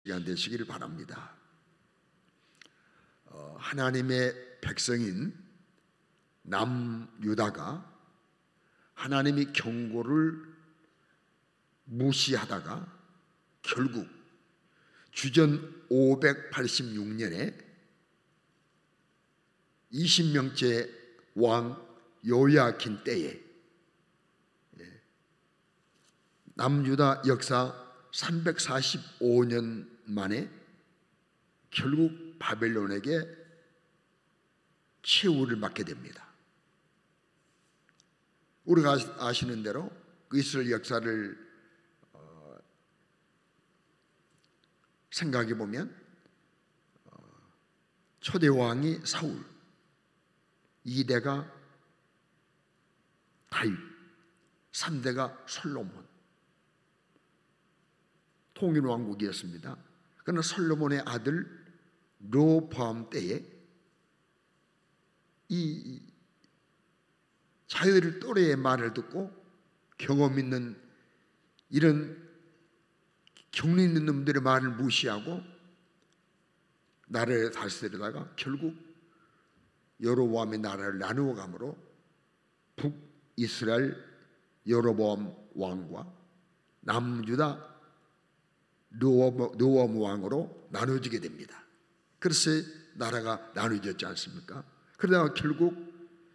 시간 되시기를 바랍니다. 하나님의 백성인 남유다가 하나님의 경고를 무시하다가 결국 주전 586년에 20명째 왕 요야킨 때에 남유다 역사 345년 만에 결국 바벨론에게 최후를 맞게 됩니다. 우리가 아시는 대로 그 이스라엘 역사를 생각해 보면 초대 왕이 사울, 2대가 다윗, 3대가 솔로몬, 통일왕국이었습니다. 그러나 솔로몬의 아들 르호보암 때에 이 자기들 또래의 말을 듣고 경험 있는 이런 경륜 있는 놈들의 말을 무시하고 나라를 다스리다가 결국 여로보암의 나라를 나누어 가므로 북이스라엘 여로보암 왕과 남유다 르호보암 왕으로 나눠지게 됩니다. 그래서 나라가 나눠졌지 않습니까? 그러다가 결국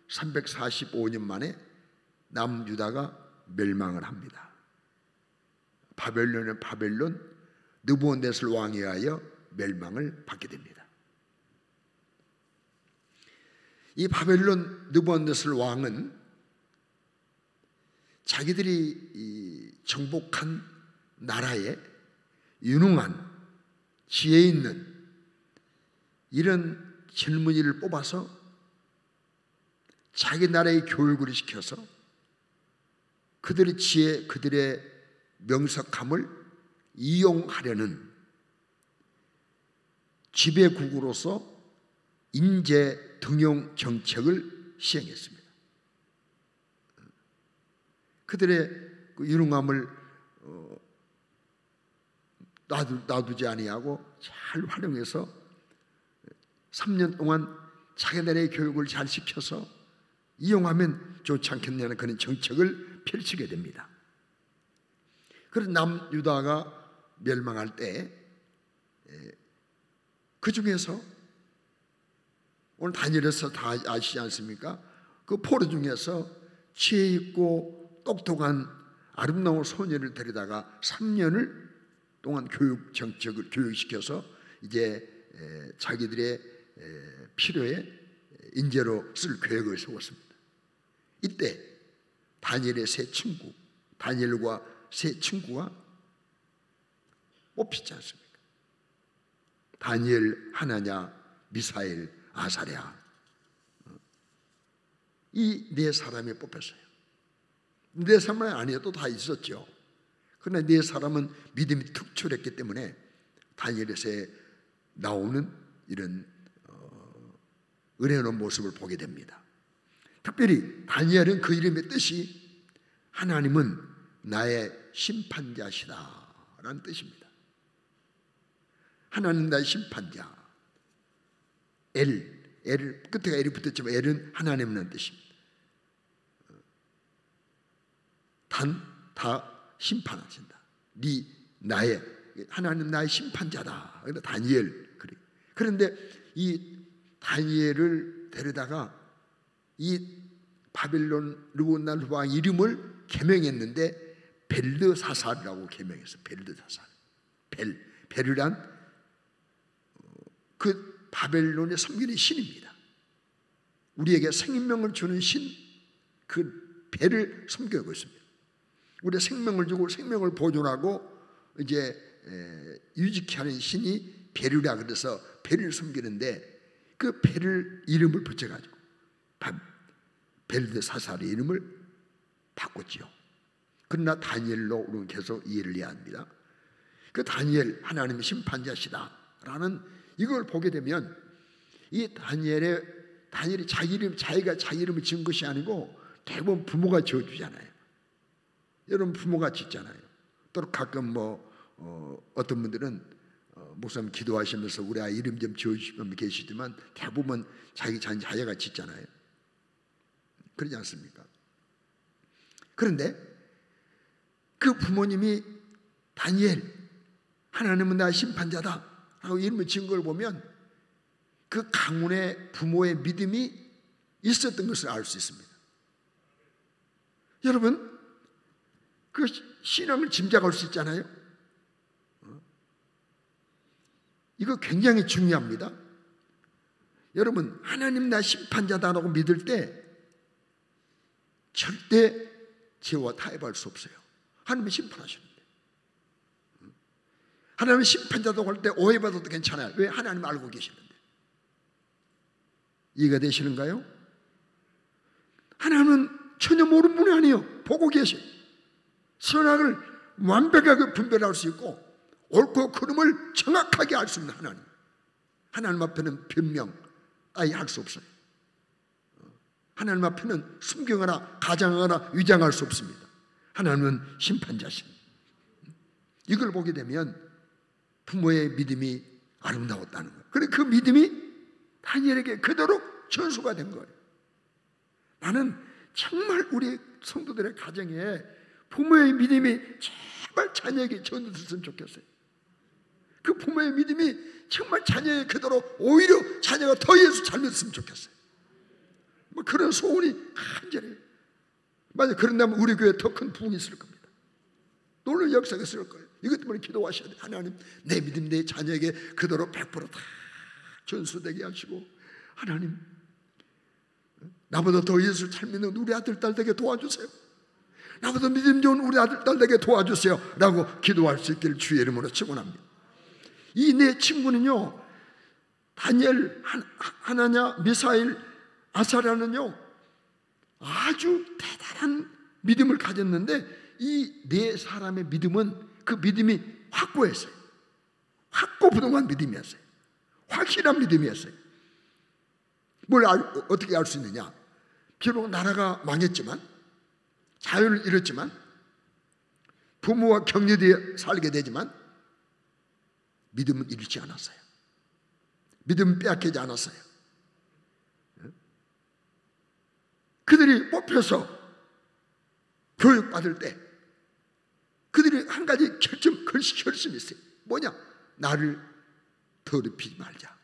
345년 만에 남유다가 멸망을 합니다. 바벨론은 바벨론 느부갓네살 왕에 의하여 멸망을 받게 됩니다. 이 바벨론 느부갓네살 왕은 자기들이 정복한 나라에 유능한 지혜 있는 이런 젊은이를 뽑아서 자기 나라의 교육을 시켜서 그들의 지혜, 그들의 명석함을 이용하려는 지배국으로서 인재 등용 정책을 시행했습니다. 그들의 그 유능함을 놔두지 아니하고 잘 활용해서 3년 동안 자기 나라의 교육을 잘 시켜서 이용하면 좋지 않겠냐는 그런 정책을 펼치게 됩니다. 그래서 남유다가 멸망할 때 그 중에서 오늘 다니엘에서 다 아시지 않습니까? 그 포로 중에서 지혜 있고 똑똑한 아름다운 소녀를 데려다가 3년을 동안 교육 정책을 교육시켜서 이제 자기들의 필요에 인재로 쓸 계획을 세웠습니다. 이때 다니엘의 세 친구, 다니엘과 세 친구가 뽑히지 않습니까? 다니엘, 하나냐, 미사엘, 아사랴, 이 네 사람이 뽑혔어요. 네 사람은 아니어도 다 있었죠. 그러나 네 사람은 믿음이 특출했기 때문에 다니엘에서 나오는 이런 은혜로운 모습을 보게 됩니다. 특별히 다니엘은 그 이름의 뜻이 하나님은 나의 심판자시다 라는 뜻입니다. 하나님 나의 심판자. 엘 끝에가 L이 붙었지만 L은 하나님이라는 뜻입니다. 다 심판하신다. 나의 하나님 나의 심판자다. 그래서 다니엘 그래. 그런데 이 다니엘을 데려다가 이 바벨론 느부갓네살 왕 이름을 개명했는데 벨드사살이라고 개명했어. 벨드사살. 벨이란 그 바벨론의 섬기는 신입니다. 우리에게 생명을 주는 신, 그 벨을 섬기고 있습니다. 우리의 생명을 주고 생명을 보존하고 이제 유지케 하는 신이 벨이라 그래서 벨을 섬기는데 그 벨을 이름을 붙여가지고 벨드사살의 이름을 바꿨지요. 그러나 다니엘로 우리는 계속 이해를 해야 합니다. 그 다니엘 하나님의 심판자시다라는 이걸 보게 되면 이 다니엘이 자기가 자기 이름을 지은 것이 아니고 대부분 부모가 지어주잖아요. 여러분 부모가 짓잖아요. 또 가끔 어떤 분들은 목사님 기도하시면서 우리 아이 이름 좀 지어주신 분 계시지만 대부분 자기 자녀가 짓잖아요. 그러지 않습니까? 그런데 그 부모님이 다니엘, 하나님은 나의 심판자다 라고 이름을 지은 걸 보면 그 가문의 부모의 믿음이 있었던 것을 알 수 있습니다. 여러분, 그 신앙을 짐작할 수 있잖아요. 이거 굉장히 중요합니다. 여러분, 하나님 나 심판자다라고 믿을 때 절대 죄와 타협할 수 없어요. 하나님은 심판하시는데. 하나님은 심판자다고 할 때 오해받아도 괜찮아요. 왜? 하나님 알고 계시는데. 이해가 되시는가요? 하나님은 전혀 모르는 분이 아니에요. 보고 계셔. 선악을 완벽하게 분별할 수 있고 옳고 그름을 정확하게 알 수 있는 하나님. 하나님 앞에는 변명 아예 할 수 없어요. 하나님 앞에는 숨겨하나 가장하나 위장할 수 없습니다. 하나님은 심판자신. 이걸 보게 되면 부모의 믿음이 아름다웠다는 거예요. 그래 그 믿음이 다니엘에게 그대로 전수가 된 거예요. 나는 정말 우리 성도들의 가정에 부모의 믿음이 제발 자녀에게 전수됐으면 좋겠어요. 그 부모의 믿음이 정말 자녀의 그대로 오히려 자녀가 더 예수 잘 믿었으면 좋겠어요. 뭐 그런 소원이 간절해요. 만약 그런다면 우리 교회에 더 큰 부흥이 있을 겁니다. 놀라운 역사가 있을 거예요. 이것 때문에 기도하셔야 돼요. 하나님, 내 믿음 내 자녀에게 그대로 100%다 전수되게 하시고, 하나님 나보다 더 예수를 잘 믿는 우리 아들 딸 되게 도와주세요. 나보다 믿음 좋은 우리 아들 딸 되게 도와주세요 라고 기도할 수 있기를 주의 이름으로 축원합니다. 이 내 친구는요, 다니엘, 하나냐, 미사일, 아사랴는요 아주 대단한 믿음을 가졌는데 이 네 사람의 믿음은 그 믿음이 확고했어요. 확고부동한 믿음이었어요. 확실한 믿음이었어요. 뭘 어떻게 알 수 있느냐? 비록 나라가 망했지만, 자유를 잃었지만, 부모와 격려되어 살게 되지만 믿음은 잃지 않았어요. 믿음은 빼앗기지 않았어요. 그들이 뽑혀서 교육받을 때 그들이 한 가지 결심이 있어요. 뭐냐? 나를 더럽히지 말자.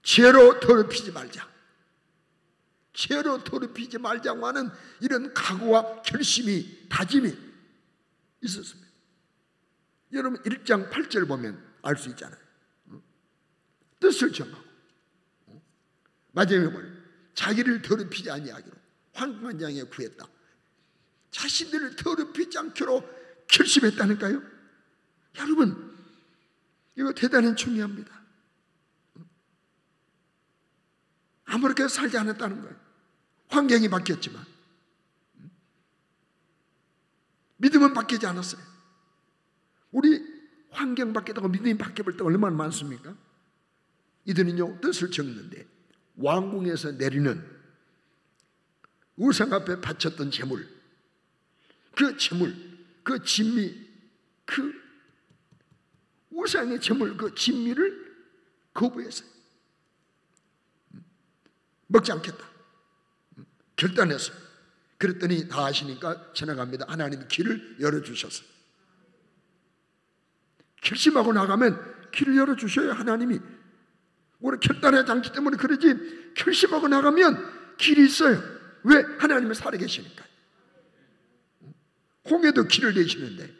죄로 더럽히지 말자. 죄로 더럽히지 말자고 하는 이런 각오와 결심이, 다짐이 있었습니다. 여러분 1장 8절 보면 알 수 있잖아요. 뜻을 정하고 마지막에 뭐예요? 자기를 더럽히지 아니하기로 황금한 양에 구했다. 자신들을 더럽히지 않기로 결심했다니까요. 여러분 이거 대단히 중요합니다. 아무렇게 살지 않았다는 거예요. 환경이 바뀌었지만 믿음은 바뀌지 않았어요. 우리 환경 바뀌다가 믿음이 바뀌어볼 때 얼마나 많습니까? 이들은요 뜻을 적는데 왕궁에서 내리는 우상 앞에 바쳤던 제물, 그 제물, 그 진미, 그 우상의 제물, 그 진미를 거부했어요. 먹지 않겠다 결단했어요. 그랬더니 다 아시니까 지나갑니다. 하나님이 길을 열어주셨어요. 결심하고 나가면 길을 열어주셔요. 하나님이. 우리 결단의 장치 때문에 그러지, 결심하고 나가면 길이 있어요. 왜? 하나님은 살아계시니까. 홍해도 길을 내시는데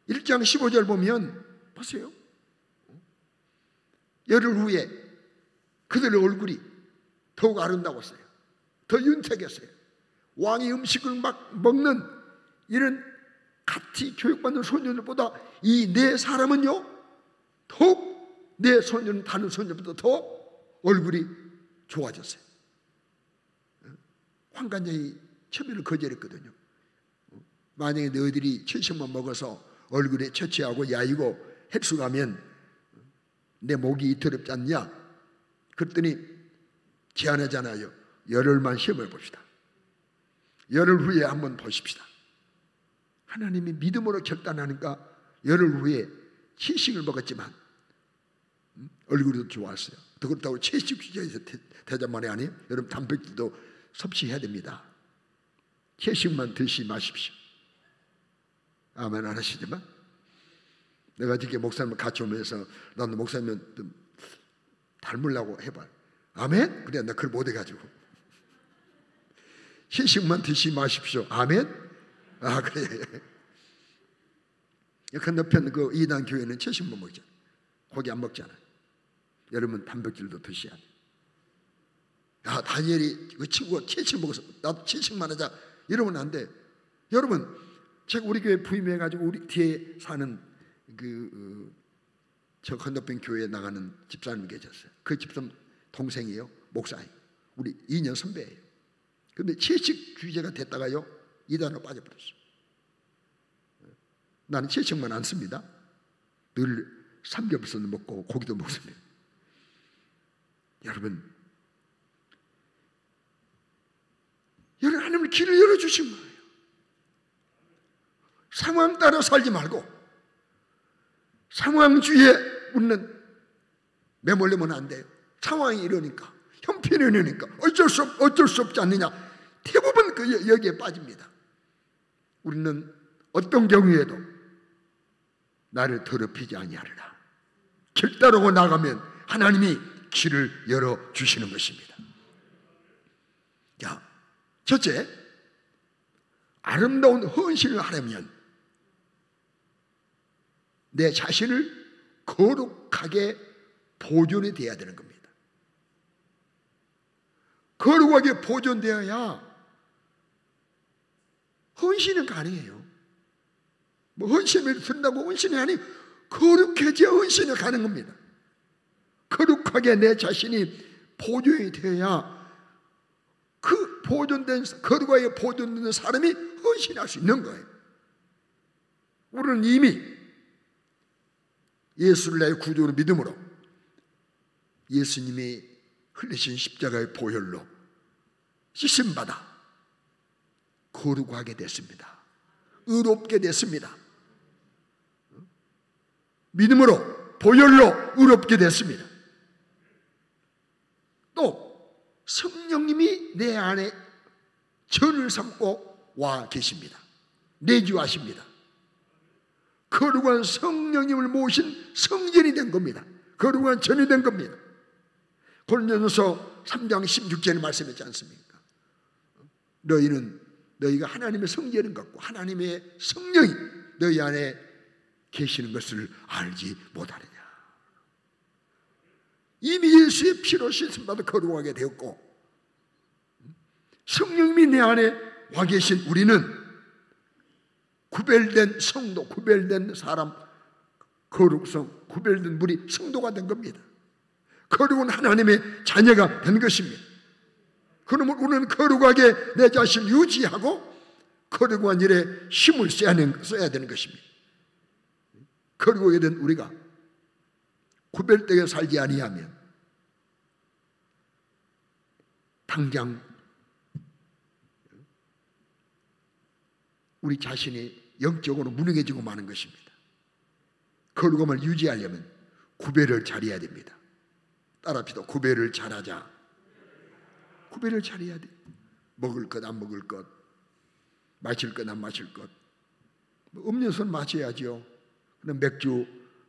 1장 15절 보면 보세요. 열흘 후에 그들의 얼굴이 더욱 아름다웠어요. 더 윤택했어요. 왕이 음식을 막 먹는 이런 같이 교육받는 소년들보다 이 네 사람은요 더욱 내 소년은 다른 소년보다 더 얼굴이 좋아졌어요. 황관장이 처음에는 거절했거든요. 만약에 너희들이 70만 먹어서 얼굴에 처치하고 야이고 헬수가면 내 목이 더럽지 않냐? 그랬더니 제안하잖아요. 열흘만 시험해 봅시다. 열흘 후에 한번 보십시다. 하나님이 믿음으로 결단하니까 열흘 후에 채식을 먹었지만 얼굴이 좋았어요. 더 그렇다고 채식주의자에서 대자만이 아니에요. 여러분 단백질도 섭취해야 됩니다. 채식만 드시지 마십시오. 아멘 안 하시지만 내가 이렇게 목사님 같이 오면서 나도 목사님 닮으려고 해봐. 아멘? 그래 나 그걸 못 해가지고 채식만 드시지 마십시오. 아멘? 아 그래. 건너편 그 이단 교회는 채식 못 먹잖아. 고기 안 먹잖아. 여러분 단백질도 드셔야 돼. 야 다니엘이 그 친구가 채식 먹어서 나도 채식만 하자 이러면 안 돼. 여러분 제가 우리 교회 부임해가지고 우리 뒤에 사는 저 건너편 교회에 나가는 집사님이 계셨어요. 그 집사님 동생이에요. 목사예요. 우리 2년 선배예요. 근데 채식주의자가 됐다가요 이단으로 빠져버렸어요. 나는 채식만 안 씁니다. 늘 삼겹살도 먹고 고기도 먹습니다. 여러분 하나님은 길을 열어주신 거예요. 상황 따라 살지 말고 상황주의에 우리는 매몰리면 안 돼요. 상황이 이러니까 형편이 이러니까 어쩔 수 없지 않느냐. 대부분 여기에 빠집니다. 우리는 어떤 경우에도 나를 더럽히지 아니하리라. 길 따르고 나가면 하나님이 길을 열어주시는 것입니다. 자, 첫째, 아름다운 헌신을 하려면 내 자신을 거룩하게 보존이 되어야 되는 겁니다. 거룩하게 보존되어야 헌신은 가능해요. 뭐 헌신을 든다고 헌신이 아니 거룩해져야 헌신이 가는 겁니다. 거룩하게 내 자신이 보존이 되어야 그 보존된 거룩하게 보존된 사람이 헌신할 수 있는 거예요. 우리는 이미 예수를 나의 구주로 믿음으로 예수님이 흘리신 십자가의 보혈로 씻음받아 거룩하게 됐습니다. 의롭게 됐습니다. 믿음으로 보혈로 의롭게 됐습니다. 또 성령님이 내 안에 전을 삼고 와 계십니다. 내주하십니다. 거룩한 성령님을 모신 성전이 된 겁니다. 거룩한 전이 된 겁니다. 고린도전서 3장 16절에 말씀했지 않습니까? 너희가 하나님의 성전인 것과 하나님의 성령이 너희 안에 계시는 것을 알지 못하느냐. 이미 예수의 피로 씻음받아 거룩하게 되었고 성령님이 내 안에 와 계신 우리는 구별된 성도, 구별된 사람, 거룩성, 구별된 물이 성도가 된 겁니다. 거룩은 하나님의 자녀가 된 것입니다. 그러면 우리는 거룩하게 내 자신을 유지하고 거룩한 일에 힘을 써야 되는 것입니다. 거룩하게 된 우리가 구별되게 살지 아니하면 당장 우리 자신이 영적으로 무능해지고 마는 것입니다. 거룩함을 유지하려면 구별을 잘해야 됩니다. 따라합시다. 구별을 잘하자. 구별을 잘해야 돼. 먹을 것 안 먹을 것, 마실 것 안 마실 것. 음료수는 마셔야죠. 그럼 맥주,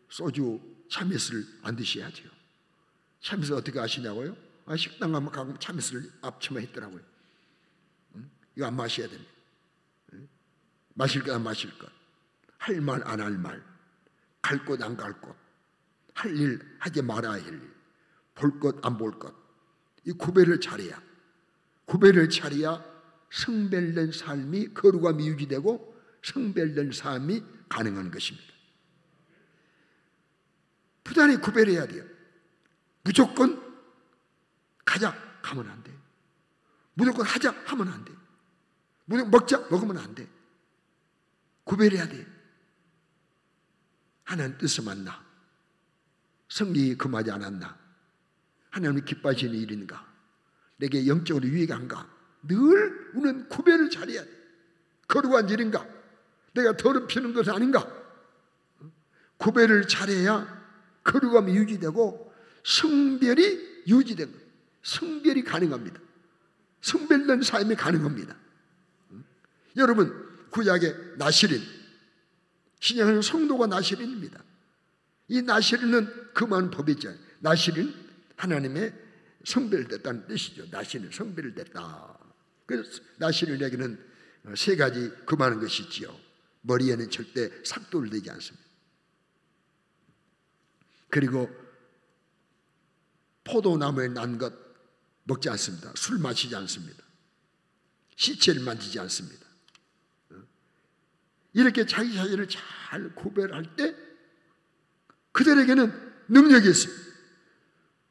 소주, 참이슬 안 드셔야죠. 참이슬 어떻게 아시냐고요? 식당 가면 참이슬 앞치마 있더라고요. 이거 안 마셔야 됩니다. 마실 것 안 마실 것, 할 말 안 할 말, 갈 곳 안 갈 곳, 할 일 하지 말아야 할 일, 볼 것 안 볼 것, 이 구별을 잘해야 성별된 삶이 거룩함이 유지되고 성별된 삶이 가능한 것입니다. 부단히 구별해야 돼요. 무조건 가자 가면 안 돼. 무조건 하자 하면 안 돼. 무조건 먹자 먹으면 안 돼. 구별해야 돼. 하나님 뜻을 만나 성경이 금하지 않았나? 하나님이 기뻐하시는 일인가? 내게 영적으로 유익한가? 늘 우리는 구별을 잘해야 돼. 거룩한 일인가? 내가 더럽히는 것은 아닌가? 구별을 잘해야 거룩함이 유지되고 성별이 유지된 거예요. 성별이 가능합니다. 성별된 삶이 가능합니다. 여러분, 구약의 나시린, 신약에는 성도가 나시린입니다. 이 나시린은 금한 법이죠. 나시린, 하나님의 성별됐다는 뜻이죠. 나시린, 성별됐다. 그래서 나시린에게는 세 가지 금하는 것이 있지요. 머리에는 절대 삭도를 대지 않습니다. 그리고 포도나무에 난 것 먹지 않습니다. 술 마시지 않습니다. 시체를 만지지 않습니다. 이렇게 자기 자신을 잘 구별할 때 그들에게는 능력이 있습니다.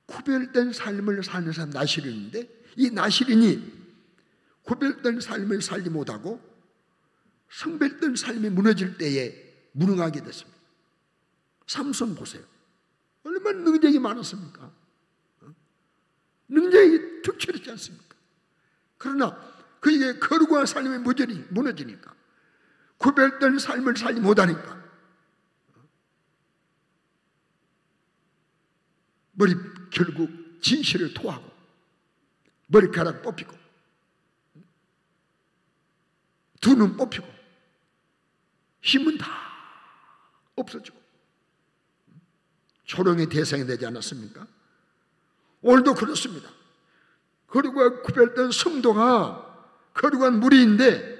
구별된 삶을 사는 사람 나시린인데, 이 나시린이 구별된 삶을 살지 못하고 성별된 삶이 무너질 때에 무능하게 됐습니다. 삼손 보세요. 얼마나 능력이 많았습니까? 능력이 특출했지 않습니까? 그러나 그에게 거룩한 삶이 무너지니까, 구별된 삶을 살지 못하니까 결국 진실을 토하고 머리카락 뽑히고 두 눈 뽑히고 힘은 다 없어지고 조롱의 대상이 되지 않았습니까? 오늘도 그렇습니다. 거룩과 구별된 성도가 거룩한 무리인데,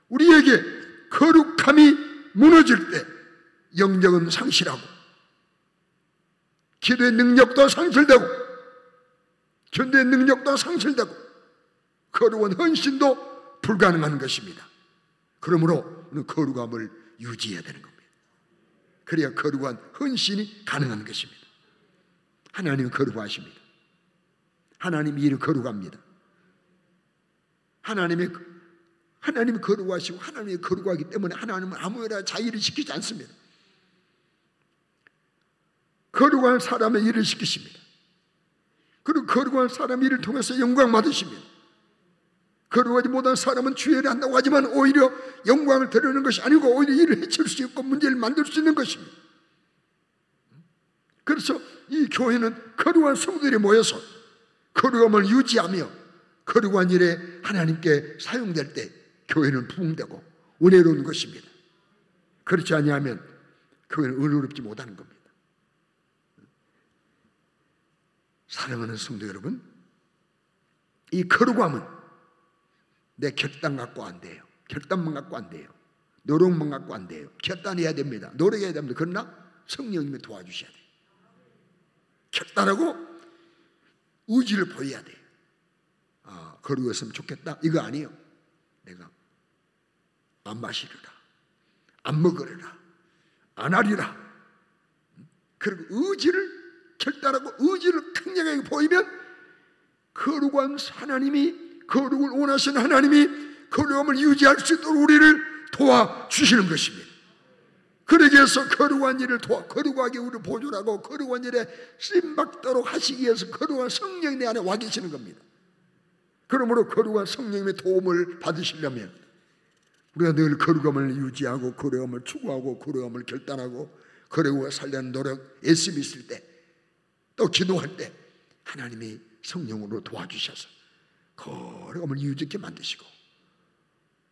우리에게 거룩함이 무너질 때 영적은 상실하고 기도의 능력도 상실되고 전도의 능력도 상실되고 거룩한 헌신도 불가능한 것입니다. 그러므로 우리는 거룩함을 유지해야 되는 겁니다. 그래야 거룩한 헌신이 가능한 것입니다. 하나님은 거룩하십니다. 하나님이 이를 거룩합니다. 하나님이 거룩하시고 하나님이 거룩하기 때문에 하나님은 아무나 자의를 시키지 않습니다. 거룩한 사람의 일을 시키십니다. 그리고 거룩한 사람의 일을 통해서 영광 받으십니다. 거룩하지 못한 사람은 주의를 한다고 하지만 오히려 영광을 드리는 것이 아니고 오히려 일을 해칠 수 있고 문제를 만들 수 있는 것입니다. 그래서 이 교회는 거룩한 성도들이 모여서 거룩함을 유지하며 거룩한 일에 하나님께 사용될 때 교회는 부흥되고 은혜로운 것입니다. 그렇지 아니하면 교회는 은혜롭지 못하는 겁니다. 사랑하는 성도 여러분, 이 거룩함은 내 결단 갖고 안 돼요. 결단만 갖고 안 돼요. 노력만 갖고 안 돼요. 결단해야 됩니다. 노력해야 됩니다. 그러나 성령님이 도와주셔야 돼요. 결단하고 의지를 보여야 돼요. 거룩했으면 좋겠다, 이거 아니에요. 내가 안 마시리라, 안 먹으리라, 안 하리라. 그리고 의지를 결단하고 의지를 강력하게 보이면 거룩한 하나님이, 거룩을 원하시는 하나님이 거룩함을 유지할 수 있도록 우리를 도와주시는 것입니다. 그러기 위해서 거룩한 일을 거룩하게 우리를 보존하고 거룩한 일에 쓰임받도록 하시기 위해서 거룩한 성령이 내 안에 와 계시는 겁니다. 그러므로 거룩한 성령님의 도움을 받으시려면 우리가 늘 거룩함을 유지하고 거룩함을 추구하고 거룩함을 결단하고 거룩을 살려는 노력, 애씀이 있을 때, 또 기도할 때 하나님이 성령으로 도와주셔서 거룩함을 이유짓게 만드시고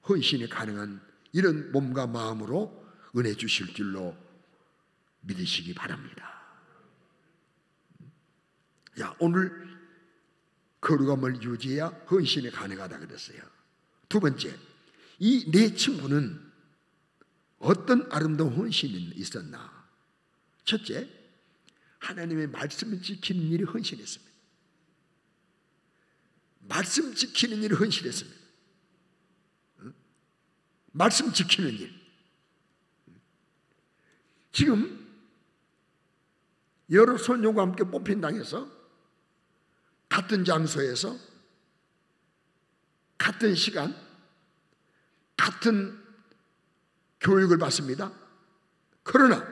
헌신이 가능한 이런 몸과 마음으로 은혜 주실 줄로 믿으시기 바랍니다. 오늘 거룩함을 유지해야 헌신이 가능하다 그랬어요. 두 번째, 이 네 친구는 어떤 아름다운 헌신이 있었나? 첫째, 하나님의 말씀을 지키는 일이 헌신했습니다. 말씀 지키는 일이 헌신했습니다. 말씀 지키는 일. 지금 여러 손님과 함께 뽑힌 당에서 같은 장소에서 같은 시간 같은 교육을 받습니다. 그러나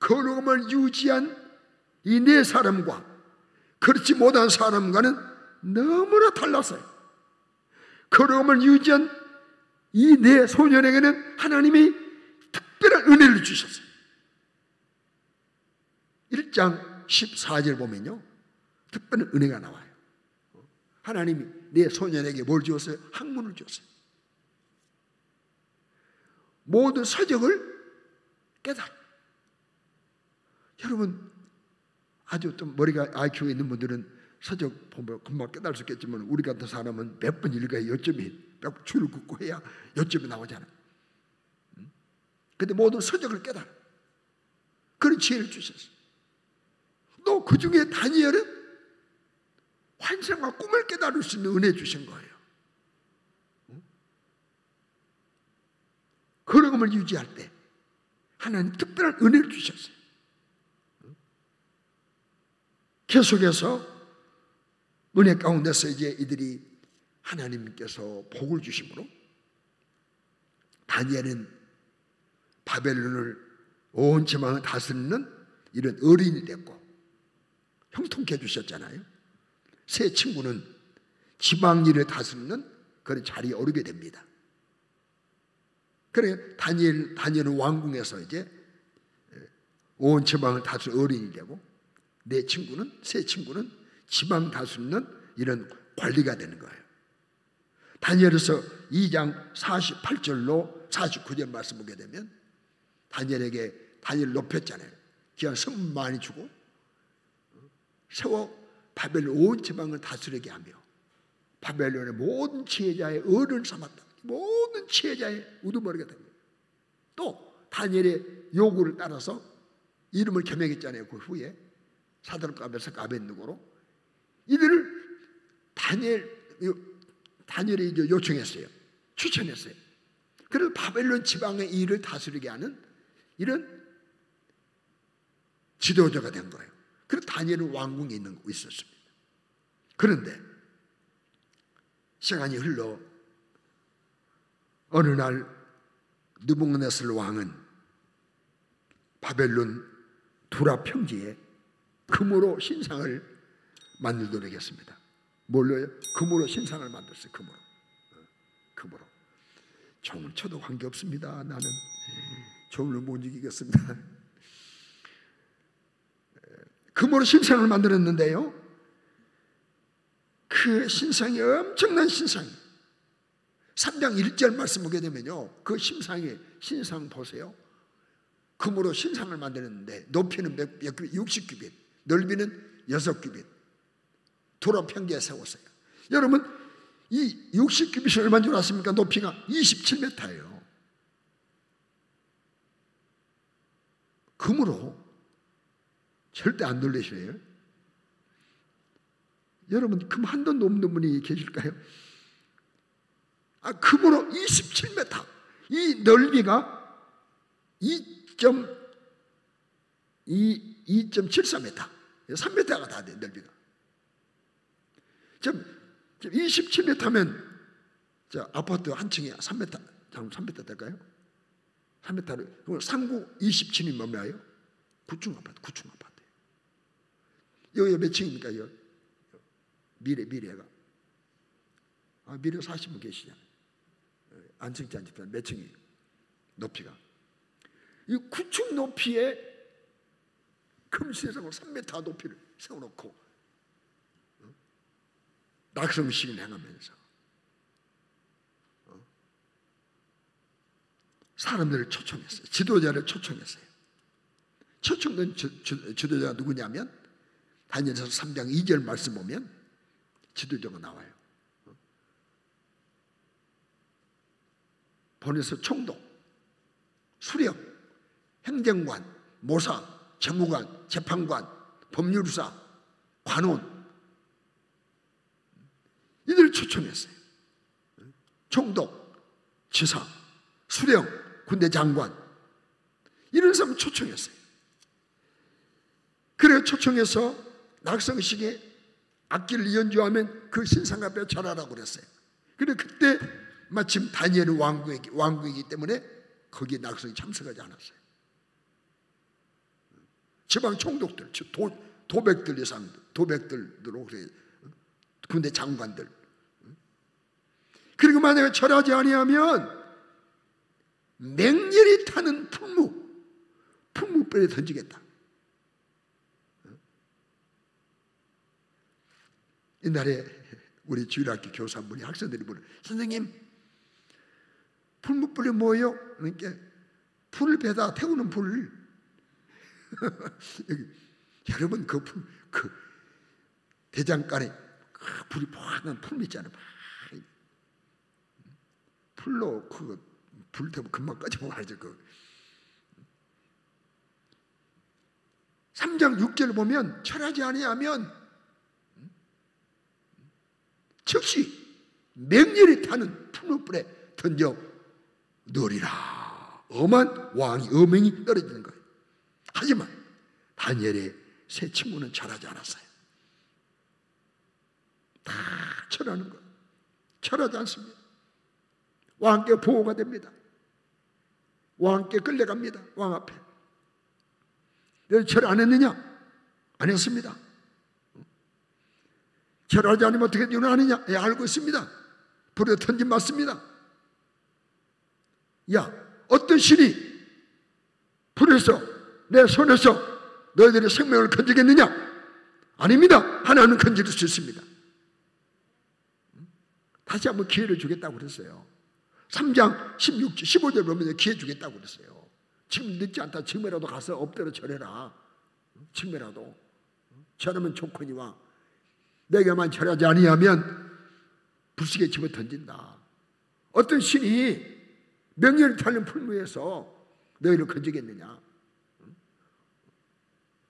거룩함을 유지한 이 네 사람과 그렇지 못한 사람과는 너무나 달랐어요. 거룩함을 유지한 이 네 소년에게는 하나님이 특별한 은혜를 주셨어요. 1장 14절 보면요, 특별한 은혜가 나와요. 하나님이 네 소년에게 뭘 주었어요? 학문을 주었어요. 모든 서적을 깨달아. 여러분, 아주 좀 머리가 IQ가 있는 분들은 서적 보면 금방 깨달을 수 있겠지만, 우리 같은 사람은 몇 번 읽어야 요점이, 몇 번 줄을 긋고 해야 요점이 나오잖아. 근데 모든 서적을 깨달아. 그런 지혜를 주셨어요. 또 그 중에 다니엘은 환상과 꿈을 깨달을 수 있는 은혜 주신 거예요. 거룩함을 유지할 때 하나님 특별한 은혜를 주셨어요. 계속해서 은혜 가운데서 이제 이들이 하나님께서 복을 주심으로 다니엘은 바벨론을 온 지방을 다스리는 이런 어린이 됐고 형통케 해주셨잖아요. 세 친구는 지방일을 다스리는 그런 자리에 오르게 됩니다. 그래 다니엘은 왕궁에서 이제 온 지방을 다스리는 어린이 되고, 세 친구는 지방 다스리는 이런 관리가 되는 거예요. 다니엘에서 2장 48절로 49절 말씀 보게 되면 다니엘 높였잖아요. 귀한 선물 많이 주고 세워 바벨론 온 지방을 다스리게 하며 바벨론의 모든 지혜자의 어른을 삼았다. 모든 지혜자의 우두머리가 된 거예요. 또 다니엘의 요구를 따라서 이름을 개명했잖아요. 그 후에 사드락과 메삭과 아벳느고로 이들을 다니엘이 이제 요청했어요. 추천했어요. 그래서 바벨론 지방의 일을 다스리게 하는 이런 지도자가 된 거예요. 그래서 다니엘은 왕궁에 있었습니다. 그런데 시간이 흘러 어느 날 느부갓네살 왕은 바벨론 두라 평지에 금으로 신상을 만들도록 했습니다. 뭘로요? 금으로 신상을 만들었어요. 금으로. 종을 쳐도 관계없습니다. 나는 종을 못 이기겠습니다. 금으로 신상을 만들었는데요, 그 신상이 엄청난 신상이에요. 3장 1절 말씀 보게 되면요, 그 신상 보세요. 금으로 신상을 만들었는데 높이는 60규빗, 넓이는 6규빗, 도로 평지에 세웠어요. 여러분, 이 60규빗이 얼마인 줄 아십니까? 높이가 27m예요. 금으로 절대 안 놀라시네요. 여러분, 금 한 돈도 없는 분이 계실까요? 금으로 27m, 이 넓이가 2.74m, 3m가 다 돼, 넓이가. 지금 27m면 아파트 한 층에 3m, 3m 될까요? 3m를, 그럼 3구 27이면 얼마예요? 9층 아파트. 여기가 몇 층입니까? 미래가. 미래 40분 계시잖아요. 안 층지 몇 층이에요? 높이가. 이 9층 높이에 금신상으로 3m 높이를 세워놓고 낙성식을 행하면서 사람들을 초청했어요. 지도자를 초청했어요. 초청된 지도자가 누구냐면 다니엘서 3장 2절 말씀 보면 지도자가 나와요. 본에서 총독, 수령, 행정관, 모사, 재무관, 재판관, 법률사, 관원, 이들을 초청했어요. 총독, 지사, 수령, 군대 장관, 이런 사람 초청했어요. 그래 초청해서 낙성식에 악기를 연주하면 그 신상 앞에 절하라고 그랬어요. 그래 그때 마침 다니엘은 왕국이기 때문에 거기에 낙성이 참석하지 않았어요. 지방 총독들, 도백들 예상들, 도백들로 군대 장관들. 그리고 만약에 절하지 아니하면 맹렬히 타는 풀무불에 던지겠다. 옛날에 우리 주일학교 교사분이 학생들이 물어, 선생님 풀무불이 뭐예요? 그러니까 불을 배다 태우는 불. 여기, 여러분 그 대장간에 그 불이 팍한 풀 있잖아요. 풀로 불 태우면 금방 꺼지고 말이죠. 3장 6절을 보면 철하지 아니하면 즉시 맹렬히 타는 풀무불에 던져 넣으리라. 엄한 왕이 어명이 떨어지는 거예요. 하지만 다니엘의 세 친구는 철하지 않았어요. 다 철하는 거예요. 철하지 않습니다. 왕께 보호가 됩니다. 왕께 끌려갑니다. 왕 앞에. 왜 철 안 했느냐? 안 했습니다. 철하지 않으면 어떻게 일어나느냐? 예, 알고 있습니다. 불에 던진 맞습니다. 야, 어떤 신이 불에서 내 손에서 너희들의 생명을 건지겠느냐? 아닙니다. 하나님은 건질 수 있습니다. 다시 한번 기회를 주겠다고 그랬어요. 3장 16절 15절 보면 기회 주겠다고 그랬어요. 지금 늦지 않다. 지금이라도 가서 엎드려 절해라. 지금이라도 절하면 좋거니와 내게만 절하지 아니하면 불식에 집어 던진다. 어떤 신이 명령을 타는 풀무에서 너희를 건지겠느냐?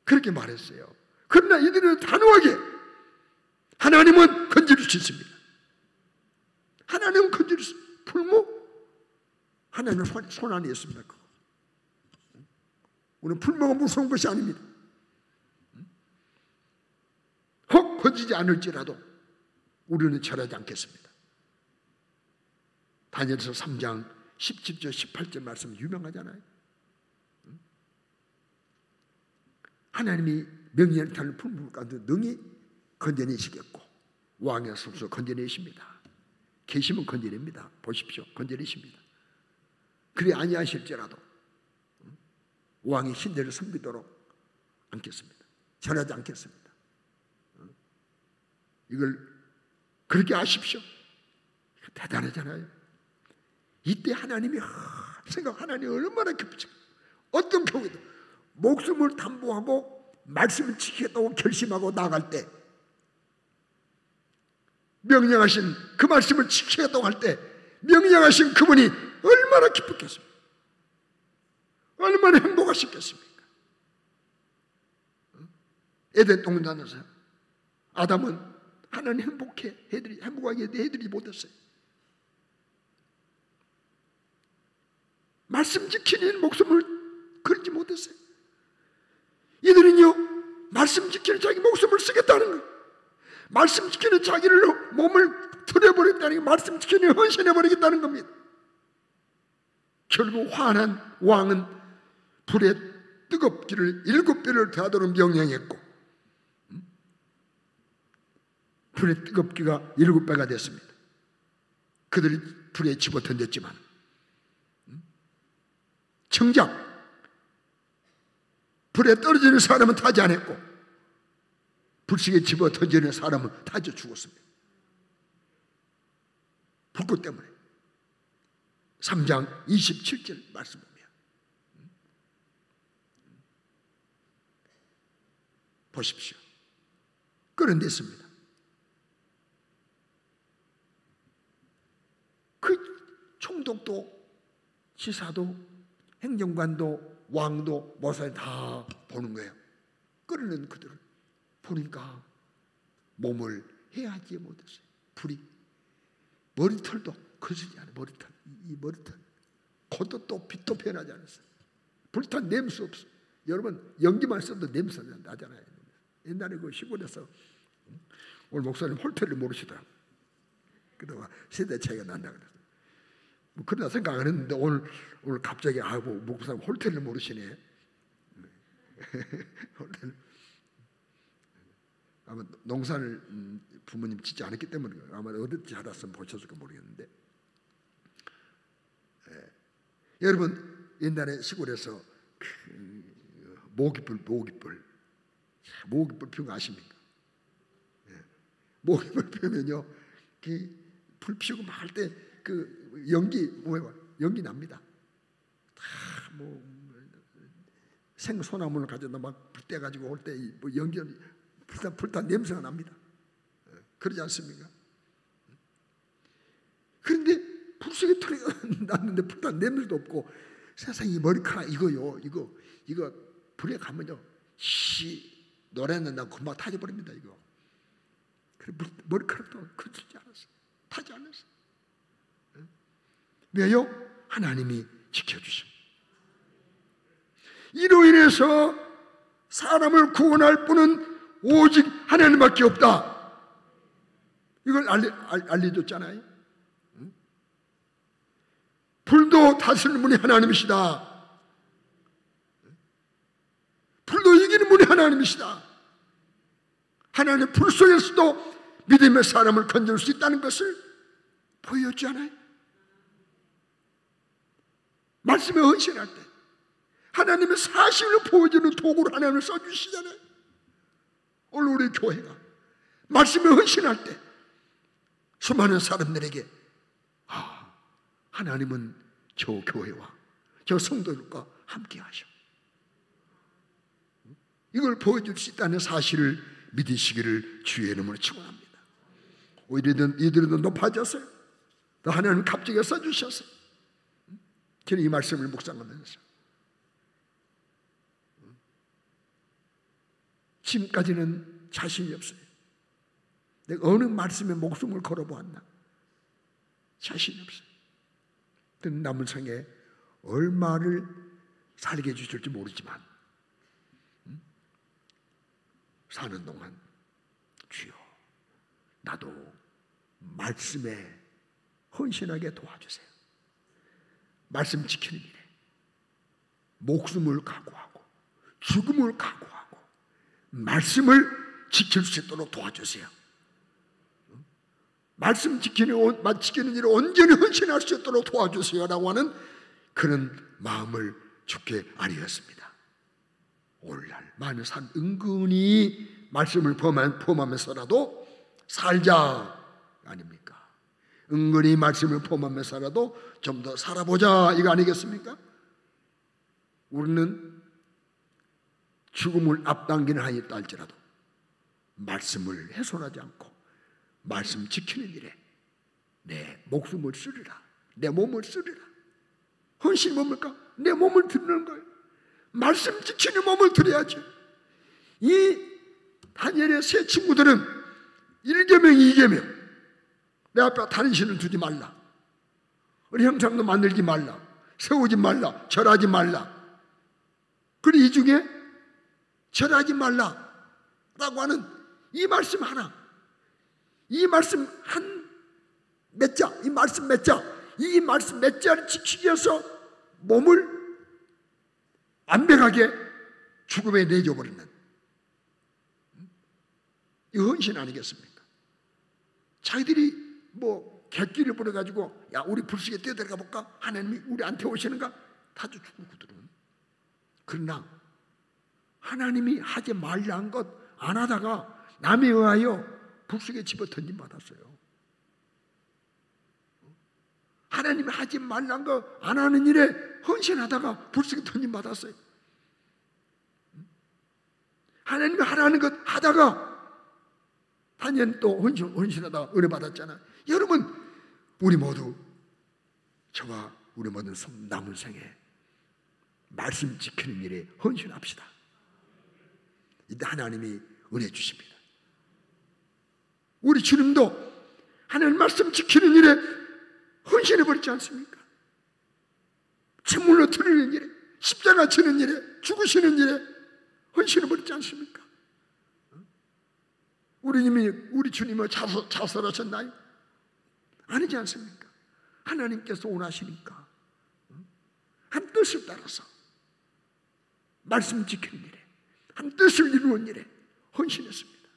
그렇게 말했어요. 그러나 이들은 단호하게 하나님은 건질 수 있습니다. 하나님은 건질 수 있습니다. 풀무? 하나님은 손 안에 있습니다. 우리는 풀무가 무서운 것이 아닙니다. 혹 건지지 않을지라도 우리는 절하지 않겠습니다. 다니엘서 3장 17절 18절 말씀 유명하잖아요. 하나님이 명령을 타는 풀무 가운데 능히 건져내시겠고 왕의 손으로 건져내십니다. 계시면 건져냅니다. 보십시오. 건져내십니다. 그리 아니하실지라도 왕의 신대를 섬기도록 않겠습니다. 절하지 않겠습니다. 이걸 그렇게 아십시오. 대단하잖아요. 이때 하나님이 하나님이 얼마나 깊죠. 어떤 경우에도 목숨을 담보하고 말씀을 지키겠다고 결심하고 나갈 때 명령하신 그 말씀을 지키겠다고 할 때 명령하신 그분이 얼마나 기쁘겠습니까? 얼마나 행복하시겠습니까? 에덴 동산에서 아담은 하나님 행복하게 해드리지 못했어요. 말씀 지키는 목숨을 걸지 못했어요. 이들은요 말씀 지키는 자기 목숨을 쓰겠다는 거예요. 말씀 지키는 자기를 몸을 들여버리겠다는 게 말씀 지키는 헌신해버리겠다는 겁니다. 결국 화난 왕은 불에 뜨겁기를 7배를 더하도록 명령했고 불의 뜨겁기가 7배가 됐습니다. 그들이 불에 집어 던졌지만 정작 불에 떨어지는 사람은 타지 않았고 불식에 집어 던지는 사람은 타져 죽었습니다. 불꽃 때문에. 3장 27절 말씀 보면 보십시오. 끌어냈습니다. 그 총독도 지사도 행정관도 왕도 모사에 다 보는 거예요. 끌어낸 그들을 보니까 몸을 해하지 못했어요. 불이 머리털도 거슬지 않아요. 머리털, 이 머리털 겉도 또 빛도 변하지 않았어요. 불탄 냄새 없어. 여러분 연기만 써도 냄새 나잖아요. 옛날에 그 시골에서 오늘 목사님 홀터를 모르시더라고. 그동안 세대 차이가 난다 그랬어요. 뭐 그러나 생각 안 했는데 오늘 갑자기 목사님 홀터를 모르시네. 홀터를. 아마 농사를 부모님 짓지 않았기 때문에 아마 어디 자랐으면 보셨을까 모르겠는데 여러분 옛날에 시골에서 모깃불 피운 거 아십니까? 모깃불 피우면요, 불 피우고 막 할 때 그 연기 납니다. 다 뭐 생소나무를 가져다 막 불 떼가지고 올 때 뭐 연기 불탄 냄새가 납니다. 그러지 않습니까? 그런데 불 속에 털이 났는데 불탄 냄새도 없고, 세상에 머리카락 이거 불에 가면요 노래는 나 금방 타져버립니다. 이거. 그래 머리카락도 그치지 않았어요. 타지 않았어요. 왜요? 하나님이 지켜주십니다. 이로 인해서 사람을 구원할 분은 오직 하나님밖에 없다. 이걸 알려줬잖아요. 불도 다스리는 분이 하나님이시다. 불도 이기는 분이 하나님이시다. 하나님 불 속에서도 믿음의 사람을 건질 수 있다는 것을 보여주잖아요. 말씀에 헌신할 때 하나님의 사실을 보여주는 도구로 하나님을 써주시잖아요. 오늘 우리 교회가 말씀에 헌신할 때 수많은 사람들에게 하나님은 저 교회와 저 성도들과 함께 하셔, 이걸 보여줄 수 있다는 사실을 믿으시기를 주의 이름으로 축원합니다. 이들도 높아졌어요. 또 하나님 갑자기 써주셨어요. 저는 이 말씀을 묵상하면서 지금까지는 자신이 없어요. 내가 어느 말씀에 목숨을 걸어보았나? 자신이 없어요. 남은 생에 얼마를 살게 해주실지 모르지만 사는 동안 주여 나도 말씀에 헌신하게 도와주세요. 말씀 지키는 일에 목숨을 각오하고 죽음을 각오하고 말씀을 지킬 수 있도록 도와주세요. 말씀 지키는 일에 온전히 헌신할 수 있도록 도와주세요 라고 하는 그런 마음을 주께 아뢰었습니다. 오늘날 많은 사람 은근히 말씀을 포함하면서라도 살자 아닙니까? 은근히 말씀을 포함하면서라도 좀 더 살아보자 이거 아니겠습니까? 우리는 죽음을 앞당기는 한이 있다 할지라도 말씀을 훼손하지 않고 말씀 지키는 일에 내 목숨을 쓰리라, 내 몸을 쓰리라. 헌신이 뭡니까? 내 몸을 드리는 거예요. 말씀 지키는 몸을 드려야죠. 이 다니엘의 세 친구들은 1계명 2계명, 내 앞에 다른 신을 두지 말라, 우리 형상도 만들지 말라, 세우지 말라, 절하지 말라. 그리고 이 중에 절하지 말라라고 하는 이 말씀 하나, 이 말씀 몇 자, 이 말씀 몇 자, 이 말씀 몇 자를 지키기 위해서 몸을 완벽하게 죽음에 내줘버리는 이 헌신 아니겠습니까? 자기들이 뭐 객기를 부려가지고 야 우리 불속에 뛰어들어가 볼까? 하나님이 우리한테 오시는가? 다 죽고 그들은. 그러나 하나님이 하지 말라는 것 안 하다가 남에 의하여 불속에 집어 던짐 받았어요. 하나님이 하지 말라는 거 안 하는 일에 헌신하다가 불속에 던짐 받았어요. 하나님이 하라는 것 하다가 다니엘 또 헌신하다가 은혜 받았잖아요. 여러분 우리 모두 저와 우리 모든 남은 생에 말씀 지키는 일에 헌신합시다. 이때 하나님이 은혜 주십니다. 우리 주님도 하나님 말씀 지키는 일에 헌신해버리지 않습니까? 제물로 드리는 일에, 십자가 지는 일에, 죽으시는 일에 헌신해버리지 않습니까? 우리 주님은 자살하셨나요? 아니지 않습니까? 하나님께서 원하시니까 한 뜻을 따라서 말씀 지키는 일에, 한 뜻을 이루는 일에 헌신했습니다.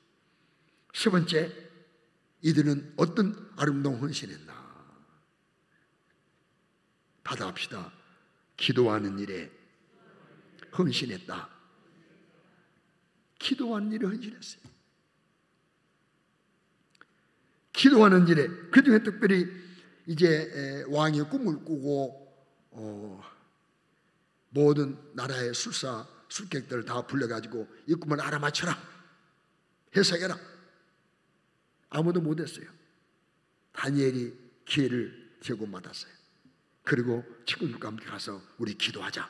세 번째, 이들은 어떤 아름다운 헌신했나? 받아갑시다. 기도하는 일에 헌신했다. 기도하는 일에 헌신했어요. 기도하는 일에, 그 중에 특별히 이제 왕이 꿈을 꾸고 모든 나라의 술객들 다 불러가지고 이 꿈을 알아맞혀라, 해석해라. 아무도 못했어요. 다니엘이 기회를 제공받았어요. 그리고 친구들과 함께 가서 우리 기도하자.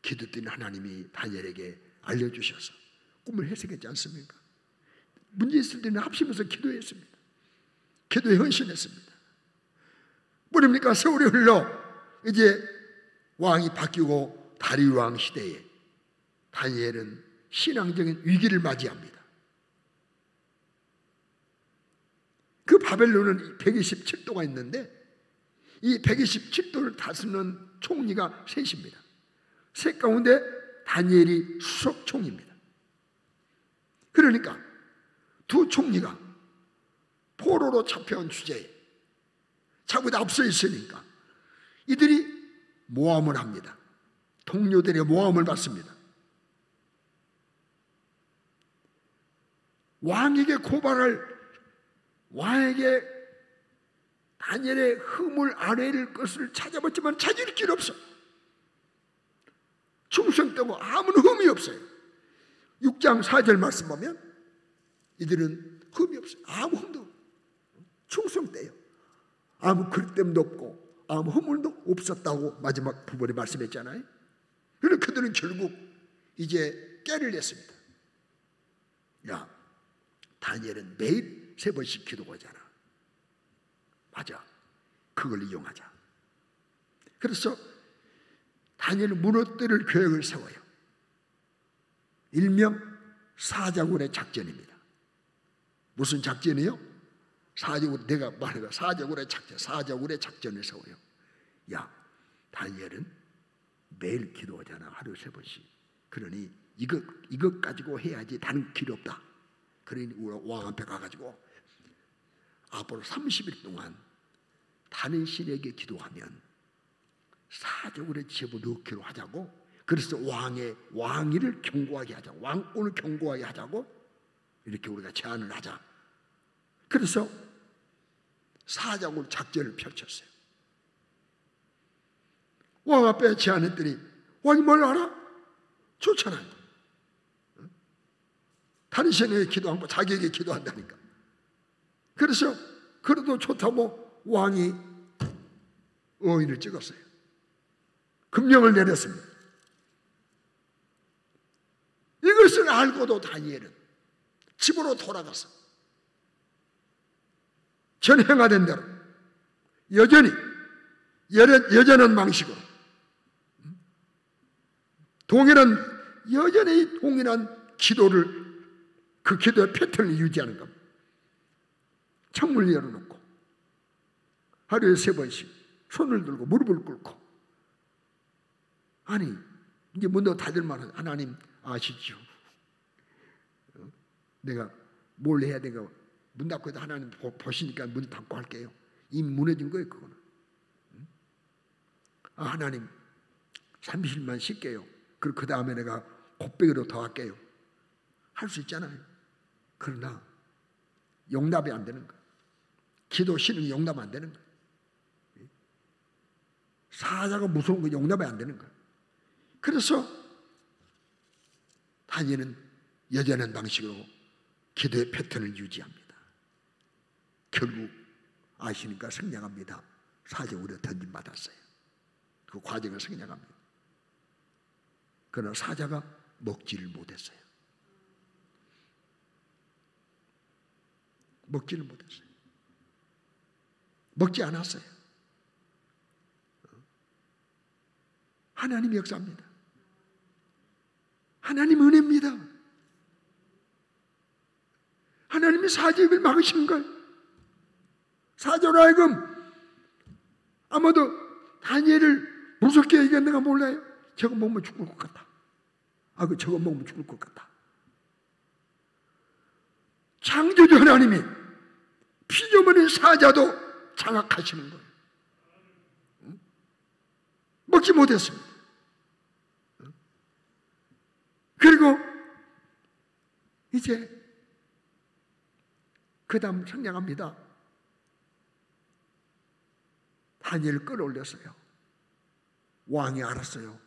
기도했더니 하나님이 다니엘에게 알려주셔서 꿈을 해석했지 않습니까? 문제 있을 때는 합심해서 기도했습니다. 기도에 헌신했습니다. 뭐랍니까? 세월이 흘러 이제 왕이 바뀌고 다리우 왕 시대에 다니엘은 신앙적인 위기를 맞이합니다. 그 바벨론은 127도가 있는데 이 127도를 다스리는 총리가 셋입니다. 셋 가운데 다니엘이 수석 총리입니다. 그러니까 두 총리가 포로로 잡혀온 주제에 자기보다 앞서 있으니까 이들이 모함을 합니다. 동료들의 모함을 받습니다. 왕에게 고발할, 왕에게 다니엘의 허물 아래일 것을 찾아봤지만 찾을 길 없어. 충성되고 아무런 흠이 없어요. 6장 4절 말씀 보면 이들은 흠이 없어요. 아무 흠도 없고 충성돼요. 아무 그릇됨도 없고 아무 허물도 없었다고 마지막 부분에 말씀했잖아요. 그래서 그들은 결국 이제 깨를 냈습니다. 야, 다니엘은 매일 3번씩 기도하잖아. 맞아. 그걸 이용하자. 그래서 다니엘은 무너뜨릴 계획을 세워요. 일명 사자굴의 작전입니다. 무슨 작전이요? 사자굴, 내가 말해가 사자굴의 작전, 사자굴의 작전을 세워요. 야, 다니엘은 매일 기도하잖아. 하루 3번씩. 그러니 이것 가지고 해야지 다른 길이 없다. 그러니 왕 앞에 가가지고 앞으로 30일 동안 다른 신에게 기도하면 사적으로 집어넣기로 하자고. 그래서 왕위를 견고하게 하자고, 왕권을 견고하게 하자고 이렇게 우리가 제안을 하자. 그래서 사적으로 작전을 펼쳤어요. 왕 앞에 제안했더니 왕이 뭘 알아? 좋잖아요. 다른 신에게 기도하고 자기에게 기도한다니까. 그래서 그래도 좋다고 왕이 어인을 찍었어요. 금령을 내렸습니다. 이것을 알고도 다니엘은 집으로 돌아가서 전 행하던 대로 여전한 방식으로 여전히 동일한 기도를, 그 기도의 패턴을 유지하는 겁니다. 창문을 열어놓고 하루에 3번씩 손을 들고 무릎을 꿇고, 아니 이제 문도 닫을만 하죠. 하나님 아시죠? 내가 뭘 해야 되가 문 닫고 해도 하나님 보시니까 문 닫고 할게요. 이미 무너진 거예요. 그거는. 하나님 30일만 쉴게요. 그리고 그 다음에 내가 곱배기로 더 할게요. 할 수 있잖아요. 그러나 용납이 안 되는 거예요. 기도 쉬는 용납 안 되는 거예요. 사자가 무서운 거 용납이 안 되는 거예요. 그래서 다니엘은 여전한 방식으로 기도의 패턴을 유지합니다. 결국 아시니까 성장합니다. 사자굴에 던짐받았어요. 그 과정을 성장합니다. 그러나 사자가 먹지를 못했어요. 먹지를 못했어요. 먹지 않았어요. 하나님의 역사입니다. 하나님 은혜입니다. 하나님이 사자입을 막으신 거예요. 사자로 하여금 아마도 다니엘을 무섭게 얘기했는가 몰라요. 저거 먹으면 죽을 것 같다. 저거 먹으면 죽을 것 같다. 창조주 하나님이 피조물인 사자도 장악하시는 거예요. 먹지 못했습니다. 그리고 이제 그 다음 성장합니다. 다니엘을 끌어올렸어요. 왕이 알았어요.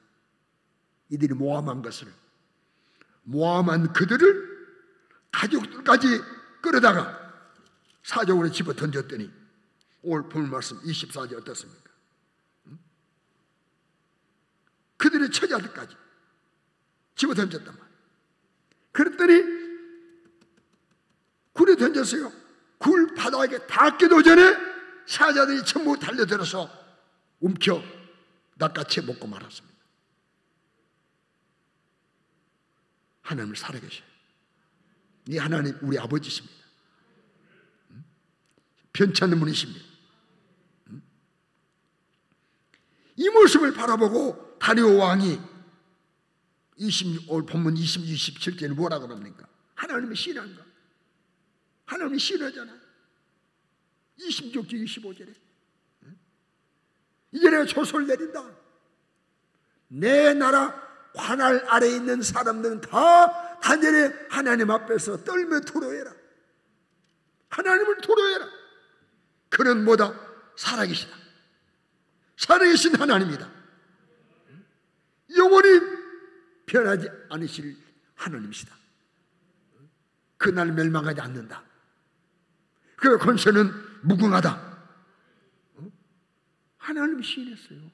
이들이 모함한 것을. 모함한 그들을 가족들까지 끌어다가 사정으로 집어 던졌더니 오늘 본 말씀 24절 어떻습니까? 그들의 처자들까지 집어 던졌단 말이에요. 그랬더니 굴에 던졌어요. 굴 바닥에 닿기도 전에 사자들이 전부 달려들어서 움켜 낚아채 먹고 말았습니다. 하나님은 살아계셔요. 이 하나님 우리 아버지십니다. 편찮은 분이십니다. 이 모습을 바라보고 다리오 왕이 오늘 본문 27절에 뭐라고 그럽니까? 하나님이 싫어한가? 하나님이 싫어하잖아. 26절 25절에 이제 내가 조소를 내린다. 내 나라 관할 아래에 있는 사람들은 다 다니엘의 하나님 앞에서 떨며 토로해라. 하나님을 토로해라. 그는 뭐다? 살아계시다. 살아계신 하나님이다. 영원히 변하지 않으실 하나님이시다. 그날 멸망하지 않는다. 그 권세는 무궁하다. 하나님이 시인했어요.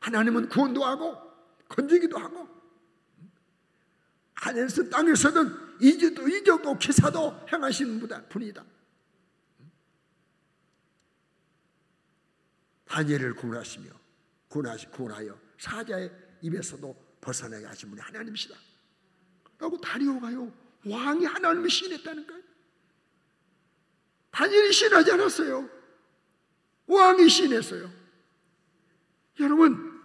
하나님은 구원도 하고 건지기도 하고 하늘에서 땅에서든 이적도 기사도 행하시는 분이다. 다니엘을 구원하여 사자의 입에서도 벗어나게 하신 분이 하나님이시다 라고 다리오가요 왕이 하나님을 시인했다는 거예요. 다니엘이 시인하지 않았어요. 왕이 시인했어요. 여러분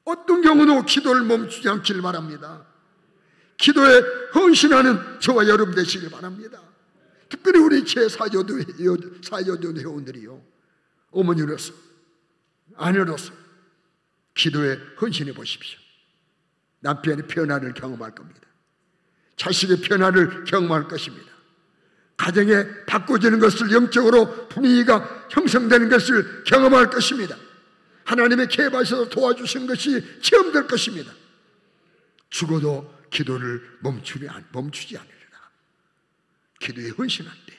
어떤 경우도 기도를 멈추지 않기를 바랍니다. 기도에 헌신하는 저와 여러분 되시길 바랍니다. 특별히 우리 제4교도 회원들이요, 어머니로서 아내로서 기도에 헌신해 보십시오. 남편의 변화를 경험할 겁니다. 자식의 변화를 경험할 것입니다. 가정에 바꿔지는 것을, 영적으로 분위기가 형성되는 것을 경험할 것입니다. 하나님의 개발에서 도와주신 것이 체험될 것입니다. 죽어도 기도를 멈추지 않으리라. 기도에 헌신할 때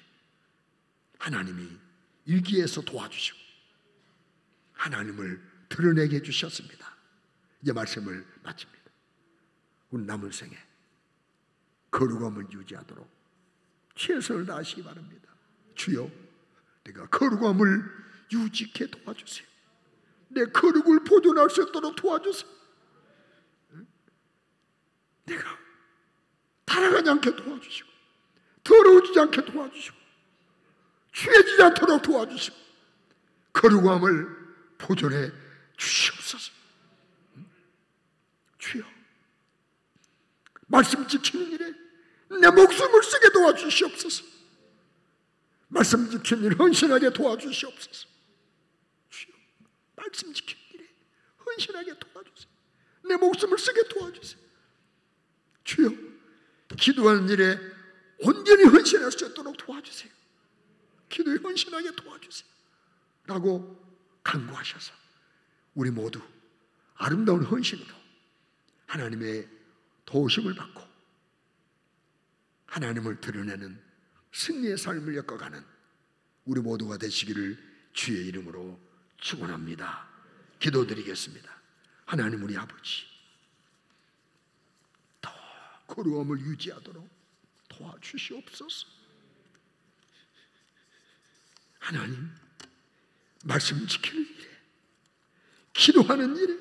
하나님이 일기에서 도와주시고 하나님을 드러내게 해주셨습니다. 이제 말씀을 마칩니다. 우리 남은 생에 거룩함을 유지하도록 최선을 다하시기 바랍니다. 주여, 내가 거룩함을 유지케 도와주세요. 내 거룩을 보존할 수 있도록 도와주세요. 내가 타락하지 않게 도와주시고 더러워지지 않게 도와주시고 취해지지 않도록 도와주시고 거룩함을 보존해 주시옵소서. 주여, 말씀 지키는 일에 내 목숨을 쓰게 도와주시옵소서. 말씀 지키는 일에 헌신하게 도와주시옵소서. 주여, 말씀 지키는 일에 헌신하게 도와주세요. 내 목숨을 쓰게 도와주세요. 주여, 기도하는 일에 온전히 헌신할 수 있도록 도와주세요. 기도에 헌신하게 도와주세요 라고 간구하셔서 우리 모두 아름다운 헌신으로 하나님의 도우심을 받고 하나님을 드러내는 승리의 삶을 엮어가는 우리 모두가 되시기를 주의 이름으로 축원합니다. 기도드리겠습니다. 하나님 우리 아버지, 더 거룩함을 유지하도록 도와주시옵소서. 하나님, 말씀 지키는 일에, 기도하는 일에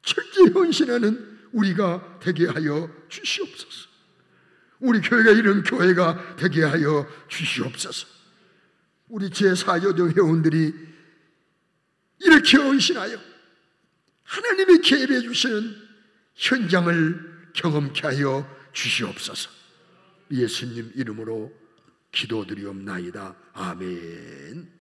철저히 헌신하는 우리가 되게 하여 주시옵소서. 우리 교회가 이런 교회가 되게 하여 주시옵소서. 우리 제4교도 회원들이 이렇게 헌신하여 하나님이 개입해 주시는 현장을 경험케 하여 주시옵소서. 예수님 이름으로 기도드리옵나이다. 아멘.